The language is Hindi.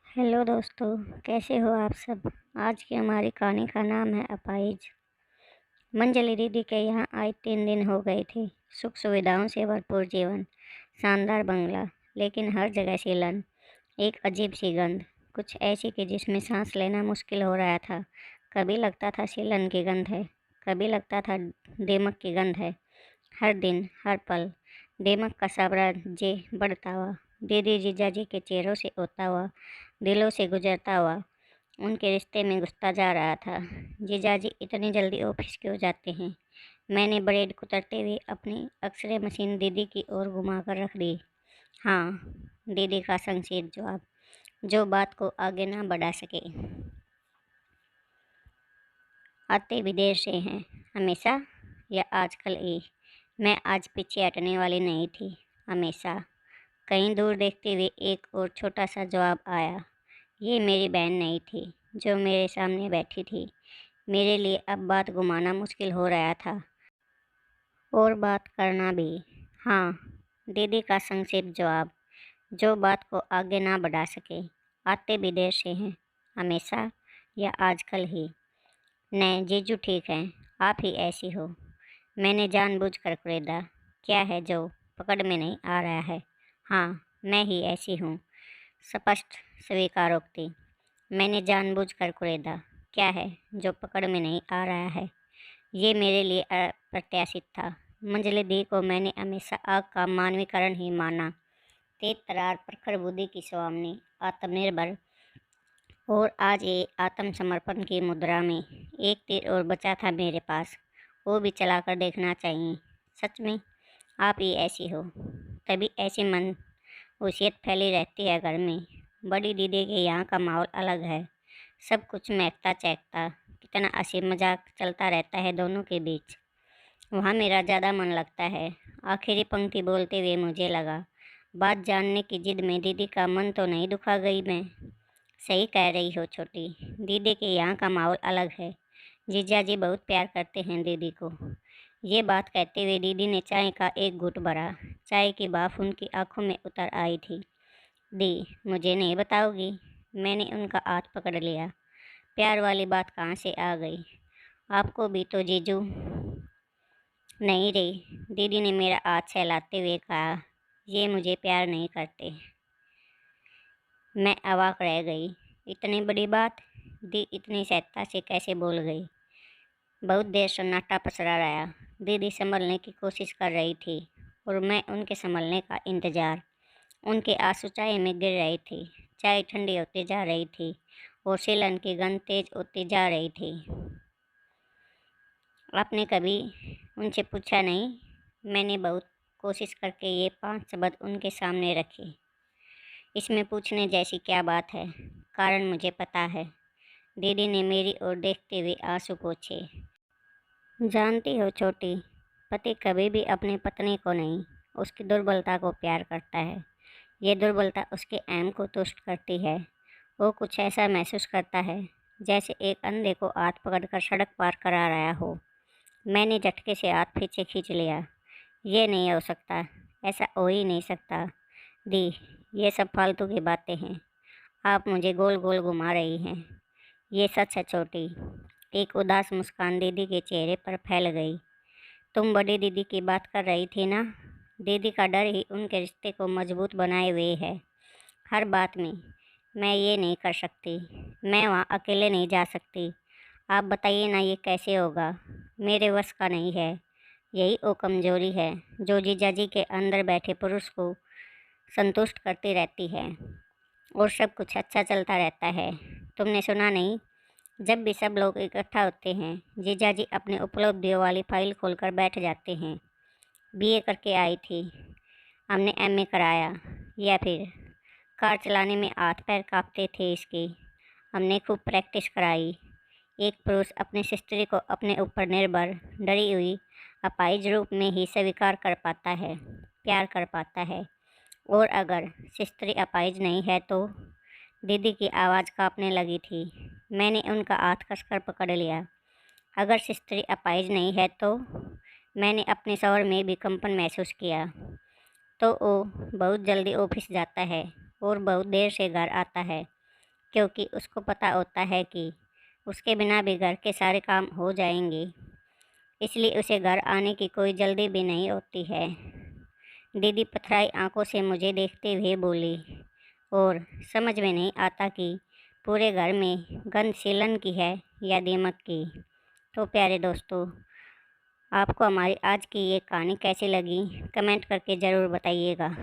हेलो दोस्तों, कैसे हो आप सब। आज की हमारी कहानी का नाम है अपाहिज। मंजली दीदी के यहाँ आज 3 दिन हो गए थे। सुख सुविधाओं से भरपूर जीवन, शानदार बंगला, लेकिन हर जगह सीलन, एक अजीब सी गंध, कुछ ऐसी कि जिसमें सांस लेना मुश्किल हो रहा था। कभी लगता था सीलन की गंध है, कभी लगता था दीमक की गंध है। हर दिन हर पल दीमक का साम्राज्य बढ़ता हुआ, दीदी जीजाजी के चेहरों से होता हुआ, दिलों से गुजरता हुआ, उनके रिश्ते में घुसता जा रहा था। जीजाजी इतनी जल्दी ऑफिस क्यों जाते हैं? मैंने ब्रेड कुतरते हुए अपनी एक्सरे मशीन दीदी की ओर घुमा कर रख दी। हाँ, दीदी का संक्षिप्त जवाब, जो बात को आगे ना बढ़ा सके। आते भी देर से हैं, हमेशा या आजकल ही? मैं आज पीछे हटने वाली नहीं थी। हमेशा। कहीं दूर देखते हुए एक और छोटा सा जवाब आया। ये मेरी बहन नहीं थी जो मेरे सामने बैठी थी। मेरे लिए अब बात घुमाना मुश्किल हो रहा था और बात करना भी। हाँ, दीदी का संक्षिप्त जवाब, जो बात को आगे ना बढ़ा सके। आते भी देर से हैं, हमेशा या आजकल ही? नहीं जीजू ठीक हैं, आप ही ऐसी हो। मैंने जानबूझकर कुरेदा। क्या है जो पकड़ में नहीं आ रहा है? हाँ, मैं ही ऐसी हूँ, स्पष्ट स्वीकारोक्ति। मैंने जानबूझकर कुरेदा। क्या है जो पकड़ में नहीं आ रहा है? ये मेरे लिए अप्रत्याशित था। मंजली दी को मैंने हमेशा आग का मानवीकरण ही माना। तेज तरार, प्रखर बुद्धि की स्वामिनी, आत्मनिर्भर, और आज ये आत्मसमर्पण की मुद्रा में एक तीर और बचा था मेरे पास। वो भी चलाकर देखना चाहिए। सच में आप ही ऐसी हो, तभी ऐसी मन वसीयत फैली रहती है घर में। बड़ी दीदी के यहाँ का माहौल अलग है। सब कुछ महकता चहकता, कितना हंसी मजाक चलता रहता है दोनों के बीच। वहाँ मेरा ज़्यादा मन लगता है। आखिरी पंक्ति बोलते हुए मुझे लगा, बात जानने की जिद में दीदी का मन तो नहीं दुखा गई मैं? सही कह रही हो छोटी, दीदी के यहाँ का माहौल अलग है। जीजा जी बहुत प्यार करते हैं दीदी को। ये बात कहते हुए दीदी ने चाय का एक घूंट भरा। चाय की भाप उनकी आंखों में उतर आई थी। दी, मुझे नहीं बताओगी? मैंने उनका हाथ पकड़ लिया। प्यार वाली बात कहाँ से आ गई? आपको भी तो जीजू नहीं रही। दीदी ने मेरा हाथ सहलाते हुए कहा, ये मुझे प्यार नहीं करते। मैं अवाक रह गई। इतनी बड़ी बात दी इतनी सहजता से कैसे बोल गई? बहुत देर सन्नाटा पसरा रहा। दीदी संभलने की कोशिश कर रही थी और मैं उनके संभलने का इंतजार। उनके आंसू चाय में गिर रहे थे। चाय ठंडी होती जा रही थी और सीलन की गंध तेज होती जा रही थी। आपने कभी उनसे पूछा नहीं? मैंने बहुत कोशिश करके ये 5 शब्द उनके सामने रखे। इसमें पूछने जैसी क्या बात है? कारण मुझे पता है। दीदी ने मेरी ओर देखते हुए आंसू पोंछे। जानती हो छोटी, पति कभी भी अपनी पत्नी को नहीं, उसकी दुर्बलता को प्यार करता है। ये दुर्बलता उसके अहम को तुष्ट करती है। वो कुछ ऐसा महसूस करता है जैसे एक अंधे को हाथ पकड़कर सड़क पार करा रहा हो। मैंने झटके से हाथ पीछे खींच लिया। ये नहीं हो सकता, ऐसा हो ही नहीं सकता। दी, ये सब फालतू की बातें हैं। आप मुझे गोल गोल घुमा रही हैं। ये सच है छोटी। एक उदास मुस्कान दीदी के चेहरे पर फैल गई। तुम बड़ी दीदी की बात कर रही थी ना? दीदी का डर ही उनके रिश्ते को मजबूत बनाए हुए है। हर बात में मैं ये नहीं कर सकती, मैं वहाँ अकेले नहीं जा सकती। आप बताइए ना, ये कैसे होगा? मेरे वश का नहीं है। यही वो कमजोरी है जो जीजाजी के अंदर बैठे पुरुष को संतुष्ट करती रहती है और सब कुछ अच्छा चलता रहता है। तुमने सुना नहीं? जब भी सब लोग इकट्ठा होते हैं, जीजाजी अपने उपलब्धियों वाली फाइल खोलकर बैठ जाते हैं। बीए करके आई थी, हमने एमए कराया। या फिर कार चलाने में हाथ पैर कांपते थे इसके, हमने खूब प्रैक्टिस कराई। एक पुरुष अपनी स्त्री को अपने ऊपर निर्भर, डरी हुई, अपाहिज रूप में ही स्वीकार कर पाता है, प्यार कर पाता है। और अगर स्त्री अपाहिज नहीं है तो? दीदी की आवाज़ कांपने लगी थी। मैंने उनका हाथ कसकर पकड़ लिया। अगर स्त्री अपाहिज नहीं है तो? मैंने अपने शौहर में भी कंपन महसूस किया। तो वो बहुत जल्दी ऑफिस जाता है और बहुत देर से घर आता है। क्योंकि उसको पता होता है कि उसके बिना भी घर के सारे काम हो जाएंगे, इसलिए उसे घर आने की कोई जल्दी भी नहीं होती है। दीदी पथराई आंखों से मुझे देखते हुए बोली, और समझ में नहीं आता कि पूरे घर में गंध सीलन की है या दीमक की। तो प्यारे दोस्तों, आपको हमारी आज की ये कहानी कैसी लगी, कमेंट करके ज़रूर बताइएगा।